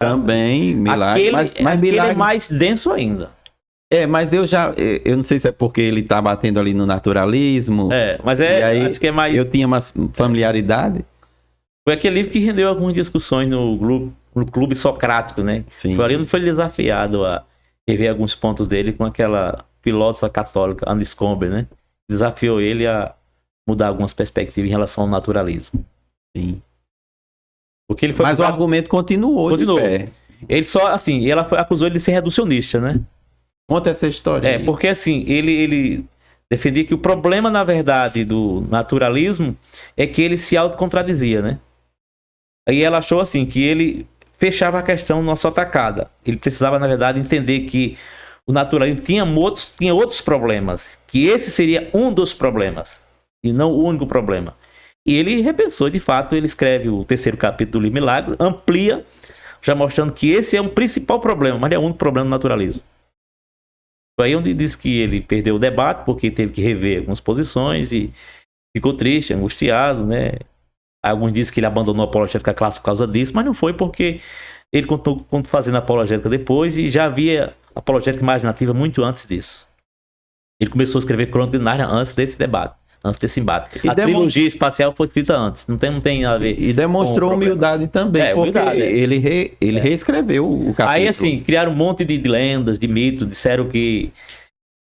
Também, milagre. Aquele, Mas aquele milagre. é mais denso ainda. Mas eu não sei se é porque ele tá batendo ali no naturalismo. Mas E aí, acho que é mais. eu tinha mais familiaridade. Foi aquele livro que rendeu algumas discussões no clube socrático, né? Sim. Foi ali onde foi desafiado a rever alguns pontos dele com aquela filósofa católica, Anne Scomber, né? Desafiou ele a mudar algumas perspectivas em relação ao naturalismo. Sim. Porque ele foi Mas o argumento continuou. De pé. Ele só, assim, ela acusou ele de ser reducionista, né? Conta essa história aí. Porque assim, ele defendia que o problema, na verdade, do naturalismo é que ele se autocontradizia, né? Aí ela achou assim, que ele fechava a questão numa só tacada. Ele precisava, na verdade, entender que o naturalismo tinha outros problemas, que esse seria um dos problemas, e não o único problema. E ele repensou, de fato, ele escreve o 3º capítulo do livro Milagre, amplia, já mostrando que esse é um principal problema, mas não é o único problema do naturalismo. Foi aí onde diz que ele perdeu o debate, porque teve que rever algumas posições e ficou triste, angustiado, né? Alguns dizem que ele abandonou a apologética clássica por causa disso, mas não foi, porque ele continuou fazendo apologética depois e já havia apologética imaginativa muito antes disso. Ele começou a escrever Crônica de Nárnia antes desse debate, antes desse embate. A trilogia espacial foi escrita antes, não tem nada a ver. E demonstrou humildade também, porque ele reescreveu o capítulo. Aí, assim, criaram um monte de lendas, de mitos, disseram que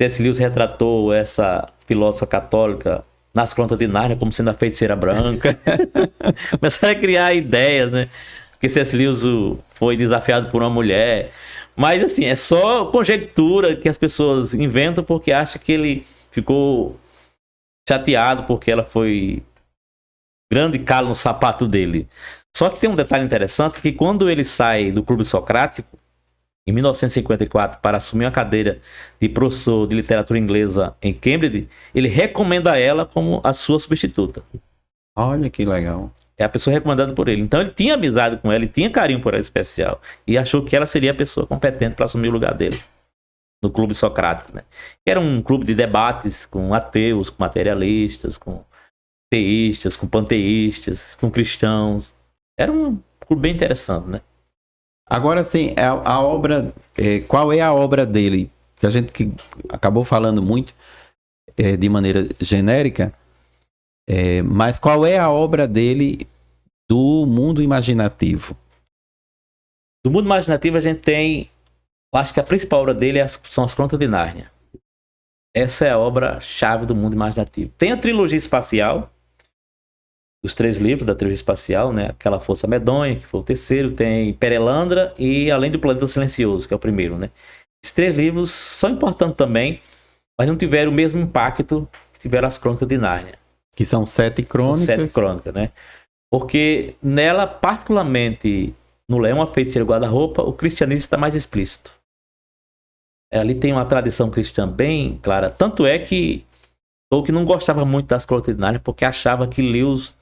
C.S. Lewis retratou essa filósofa católica nas Crônicas de Nárnia como sendo a feiticeira branca. Começaram a criar ideias, né? Que C.S. Lewis foi desafiado por uma mulher. Mas, assim, é só conjectura que as pessoas inventam porque acham que ele ficou chateado porque ela foi grande calo no sapato dele. Só que tem um detalhe interessante, que quando ele sai do Clube Socrático, em 1954, para assumir uma cadeira de professor de literatura inglesa em Cambridge, ele recomenda ela como a sua substituta. Olha que legal. É a pessoa recomendada por ele. Então ele tinha amizade com ela, ele tinha carinho por ela especial. E achou que ela seria a pessoa competente para assumir o lugar dele no Clube Socrático, né? Era um clube de debates com ateus, com materialistas, com teístas, com panteístas, com cristãos. Era um clube bem interessante, né? Agora, sim, a obra... qual é a obra dele? Que a gente acabou falando muito de maneira genérica, mas qual é a obra dele do mundo imaginativo? Do mundo imaginativo a gente tem... Acho que a principal obra dele são as Crônicas de Nárnia. Essa é a obra-chave do mundo imaginativo. Tem a trilogia espacial, os 3 livros da trilogia espacial, né? Aquela Força Medonha, que foi o 3º, tem Perelandra e Além do Planeta Silencioso, que é o 1º, né? Esses 3 livros são importantes também, mas não tiveram o mesmo impacto que tiveram as Crônicas de Nárnia. Que são 7 crônicas. São 7 crônicas, né? Porque nela, particularmente no Leão, a Feiticeira e o Guarda-Roupa, o cristianismo está mais explícito. Ali tem uma tradição cristã bem clara. Tanto é que Tolkien não gostava muito das Crônicas de Nárnia, porque achava que Lewis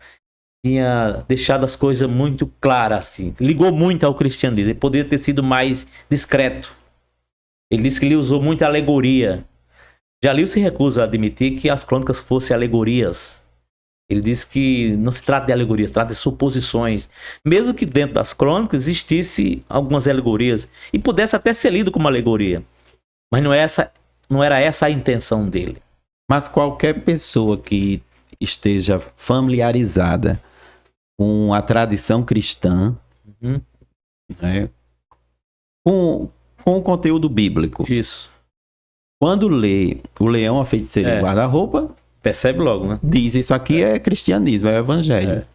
tinha deixado as coisas muito claras, assim. Ligou muito ao cristianismo. Ele poderia ter sido mais discreto. Ele disse que ele usou muita alegoria. Já Lewis se recusa a admitir que as crônicas fossem alegorias. Ele diz que não se trata de alegoria, se trata de suposições. Mesmo que dentro das crônicas existisse algumas alegorias e pudesse até ser lido como alegoria. Mas não era essa a intenção dele. Mas qualquer pessoa que esteja familiarizada com a tradição cristã, né, com o conteúdo bíblico, isso, quando lê O Leão, a Feiticeira e o Guarda-Roupa, percebe logo, né? Diz, isso aqui é cristianismo, é evangelho.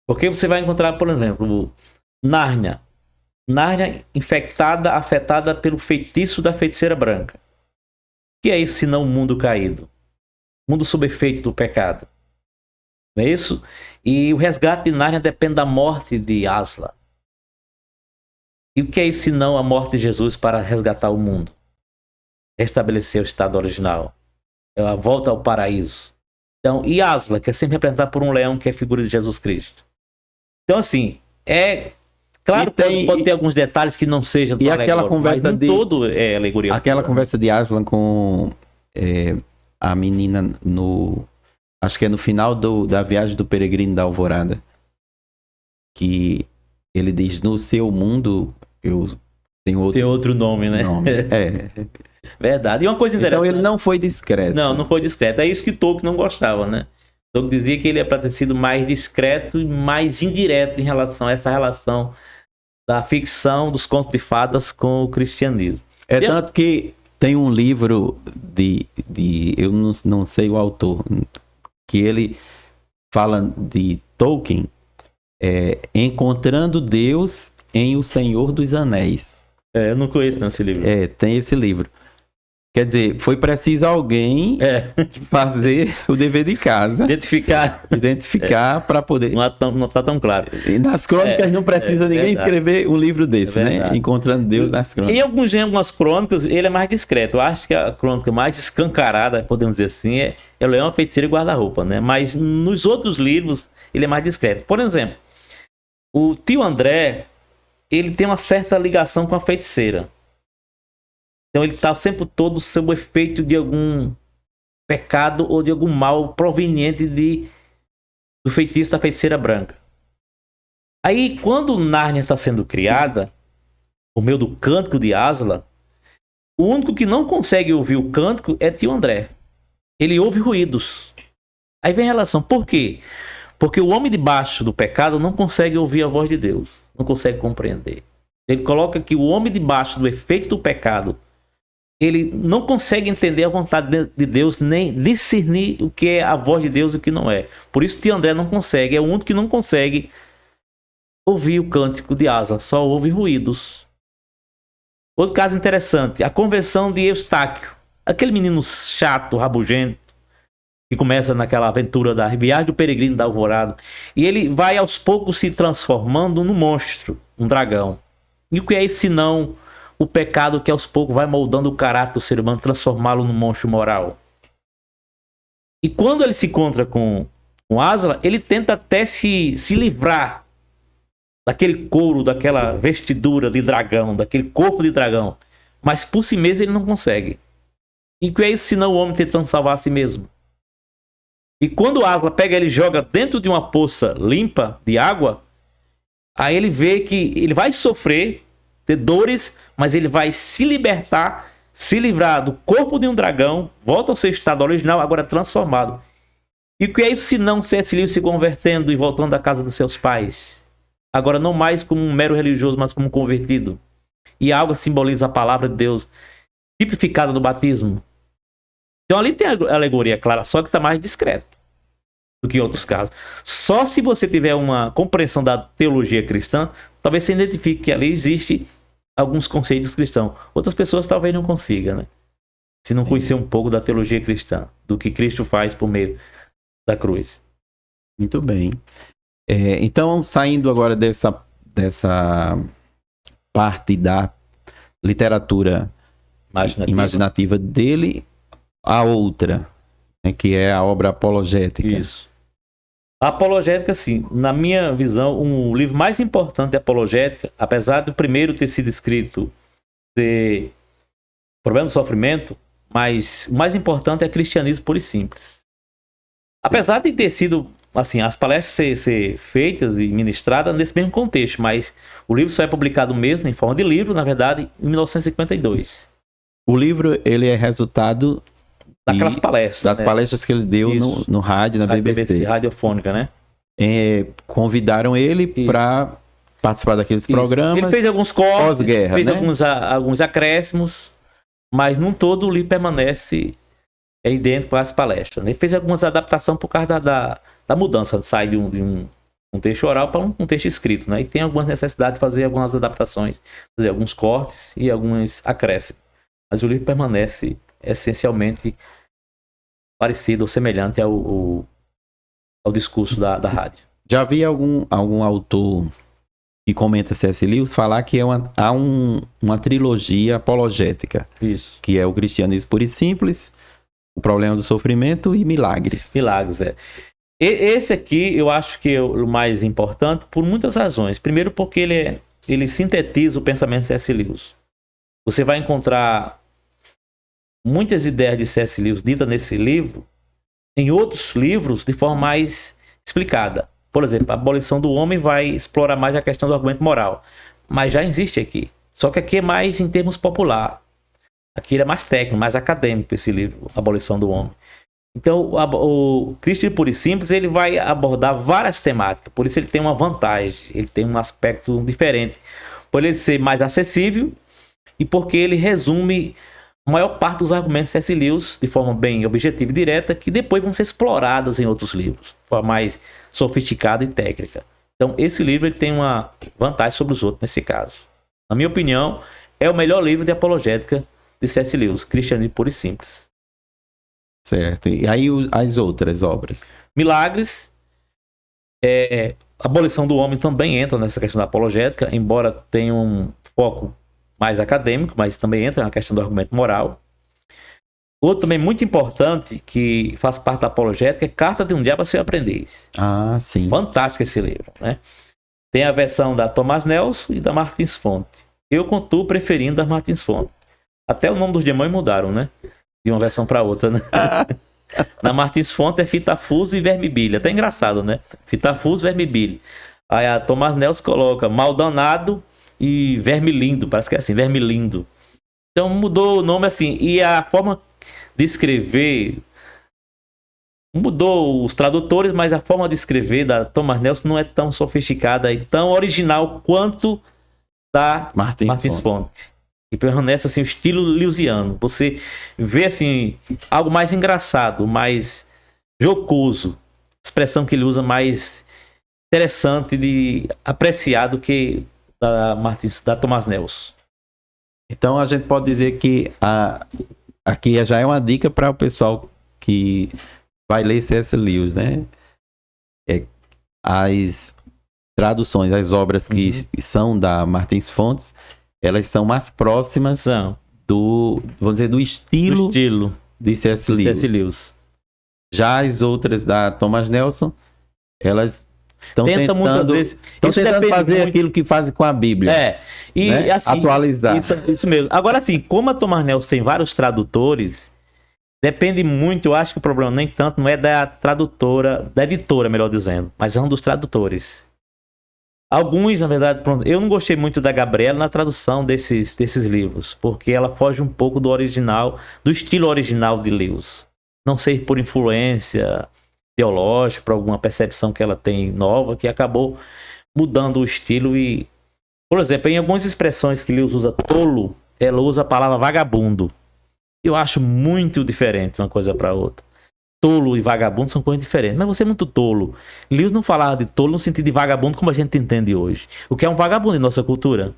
Porque você vai encontrar, por exemplo, Nárnia. Nárnia infectada, afetada pelo feitiço da feiticeira branca. O que é isso senão o mundo caído? Mundo sob efeito do pecado. Não é isso? E o resgate de Nárnia depende da morte de Aslan. E o que é isso senão a morte de Jesus para resgatar o mundo? Restabelecer o estado original. É a volta ao paraíso. Então, e Aslan, que é sempre representado por um leão, que é a figura de Jesus Cristo. Então, assim, claro que pode ter alguns detalhes que não sejam tão aquela conversa mas todo é alegoria. Aquela conversa de Aslan com a menina acho que é no final da viagem do peregrino da Alvorada, que ele diz, no seu mundo, eu tenho outro Tem outro nome, né? nome. É. Verdade. E uma coisa interessante. Então ele não foi discreto. Não foi discreto. É isso que Tolkien não gostava, né? Tolkien dizia que ele é para ter sido mais discreto e mais indireto em relação a essa relação da ficção, dos contos de fadas com o cristianismo. É tanto que tem um livro eu não sei o autor, que ele fala de Tolkien, Encontrando Deus em O Senhor dos Anéis. Eu não conheço não, esse livro. Tem esse livro. Quer dizer, foi preciso alguém fazer o dever de casa. Identificar para poder... Não está tão claro. E nas crônicas não precisa ninguém escrever um livro desse, né? Encontrando Deus nas crônicas. Em algumas crônicas, ele é mais discreto. Eu acho que a crônica mais escancarada, podemos dizer assim, é O Leão, a Feiticeira e Guarda-Roupa, né? Mas nos outros livros, ele é mais discreto. Por exemplo, o tio André, ele tem uma certa ligação com a feiticeira. Então ele está sempre todo sob o efeito de algum pecado ou de algum mal proveniente do feitiço da feiticeira branca. Aí, quando Nárnia está sendo criada, por meio do cântico de Aslan, o único que não consegue ouvir o cântico é tio André. Ele ouve ruídos. Aí vem a relação. Por quê? Porque o homem debaixo do pecado não consegue ouvir a voz de Deus. Não consegue compreender. Ele coloca que o homem debaixo do efeito do pecado, ele não consegue entender a vontade de Deus, nem discernir o que é a voz de Deus e o que não é. Por isso tio André não consegue, é o único que não consegue ouvir o cântico de Aslan, só ouve ruídos. Outro caso interessante, a conversão de Eustáquio, aquele menino chato, rabugento, que começa naquela aventura da viagem do peregrino da Alvorada, e ele vai aos poucos se transformando num monstro, um dragão. E o que é isso senão o pecado que aos poucos vai moldando o caráter do ser humano, transformá-lo num monstro moral? E quando ele se encontra com Aslan, ele tenta até se livrar daquele couro, daquela vestidura de dragão, daquele corpo de dragão. Mas por si mesmo ele não consegue. E o que é isso senão o homem tentando salvar a si mesmo? E quando Aslan pega ele e joga dentro de uma poça limpa de água, aí ele vê que ele vai sofrer, ter dores, mas ele vai se libertar, se livrar do corpo de um dragão, volta ao seu estado original, agora transformado. E o que é isso se não C.S. Lewis se convertendo e voltando à casa dos seus pais? Agora não mais como um mero religioso, mas como um convertido. E a água simboliza a palavra de Deus, tipificada no batismo. Então ali tem a alegoria clara, só que está mais discreto do que em outros casos. Só se você tiver uma compreensão da teologia cristã, talvez você identifique que ali existe alguns conceitos cristãos. Outras pessoas talvez não consigam, né? Se não conhecer um pouco da teologia cristã, do que Cristo faz por meio da cruz. Muito bem. Então, saindo agora dessa parte da literatura imaginativa dele, a outra, né, que é a obra apologética. Isso. A apologética, sim, na minha visão, o livro mais importante de apologética, apesar do primeiro ter sido escrito de Problema do Sofrimento, mas o mais importante é Cristianismo Puro e Simples. Sim. Apesar de ter sido, assim, as palestras ser feitas e ministradas nesse mesmo contexto, mas o livro só é publicado mesmo, em forma de livro, na verdade, em 1952. O livro, ele é resultado daquelas palestras. Das palestras que ele deu no rádio, na BBC. Radiofônica, né? Convidaram ele para participar daqueles programas. Ele fez alguns cortes, pós-guerra, fez né? alguns acréscimos, mas num todo o livro permanece idêntico às palestras. Ele fez algumas adaptações por causa da mudança, sai de um texto oral para um texto escrito, né? E tem algumas necessidades de fazer algumas adaptações, fazer alguns cortes e alguns acréscimos. Mas o livro permanece essencialmente parecido ou semelhante ao discurso da rádio. Já vi algum autor que comenta C.S. Lewis falar que há uma trilogia apologética. Isso. Que é o Cristianismo Puro e Simples, O Problema do Sofrimento e Milagres. Milagres, Esse aqui eu acho que é o mais importante por muitas razões. Primeiro porque ele sintetiza o pensamento de C.S. Lewis. Você vai encontrar muitas ideias de C.S. Lewis ditas nesse livro, em outros livros, de forma mais explicada. Por exemplo, a abolição do homem vai explorar mais a questão do argumento moral. Mas já existe aqui. Só que aqui é mais em termos popular. Aqui é mais técnico, mais acadêmico esse livro, Abolição do Homem. Então, o Cristo Puro e Simples, ele vai abordar várias temáticas. Por isso ele tem uma vantagem. Ele tem um aspecto diferente. Por ele ser mais acessível e porque ele resume a maior parte dos argumentos de C.S. Lewis de forma bem objetiva e direta, que depois vão ser explorados em outros livros, de forma mais sofisticada e técnica. Então, esse livro ele tem uma vantagem sobre os outros nesse caso. Na minha opinião, é o melhor livro de apologética de C.S. Lewis, Cristianismo Puro e Simples. Certo. E aí as outras obras? Milagres, Abolição do Homem também entra nessa questão da apologética, embora tenha um foco mais acadêmico, mas também entra na questão do argumento moral. Outro também muito importante, que faz parte da apologética, é Carta de um Diabo a Seu Aprendiz. Ah, sim. Fantástico esse livro, né? Tem a versão da Thomas Nelson e da Martins Fonte. Eu, contudo, preferindo da Martins Fonte. Até o nome dos demônios mudaram, né? De uma versão para outra, né? Na Martins Fonte é Fitafuso e Vermibile. Até engraçado, né? Fitafuso, Vermibile. Aí a Thomas Nelson coloca Maldanado e Vermilindo. Parece que é assim, Vermilindo. Então mudou o nome assim. E a forma de escrever mudou os tradutores, mas a forma de escrever da Thomas Nelson não é tão sofisticada e tão original quanto da Martins Fonte. E permanece assim o estilo lewisiano. Você vê assim algo mais engraçado, mais jocoso, expressão que ele usa mais interessante de apreciar do que da Thomas Nelson. Então a gente pode dizer que aqui já é uma dica para o pessoal que vai ler C.S. Lewis, né? As traduções, as obras que são da Martins Fontes, elas são mais próximas vamos dizer, do estilo de C.S. Lewis. Já as outras da Thomas Nelson, elas estão tentando fazer muito aquilo que fazem com a Bíblia. E né? assim, atualizar. Isso mesmo. Agora, assim, como a Thomas Nelson tem vários tradutores, depende muito, eu acho que o problema nem tanto não é da tradutora, da editora, melhor dizendo, mas é um dos tradutores. Alguns, na verdade, eu não gostei muito da Gabriela na tradução desses livros, porque ela foge um pouco do original, do estilo original de Lewis. Não sei por influência teológica, por alguma percepção que ela tem nova, que acabou mudando o estilo e, por exemplo, em algumas expressões que Lewis usa tolo, ela usa a palavra vagabundo. Eu acho muito diferente uma coisa para outra. Tolo e vagabundo são coisas diferentes. Mas você é muito tolo. Lewis não falava de tolo no sentido de vagabundo como a gente entende hoje. O que é um vagabundo em nossa cultura?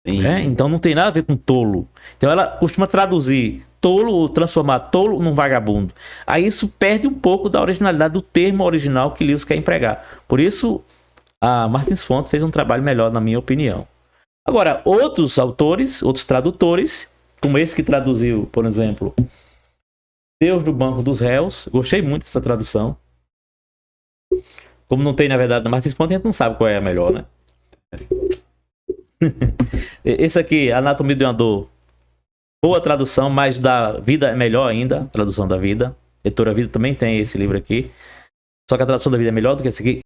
Então não tem nada a ver com tolo. Então ela costuma traduzir tolo ou transformar tolo num vagabundo. Aí isso perde um pouco da originalidade do termo original que Lewis quer empregar. Por isso a Martins Fonte fez um trabalho melhor, na minha opinião. Agora, outros autores, outros tradutores, como esse que traduziu, por exemplo, Deus do Banco dos Réus. Gostei muito dessa tradução. Como não tem, na verdade, na Martins Fonte, a gente não sabe qual é a melhor, né? Esse aqui, Anatomia de uma Dor. Boa tradução, mas da Vida é melhor ainda. Tradução da Vida. Editora Vida também tem esse livro aqui. Só que a tradução da Vida é melhor do que esse aqui.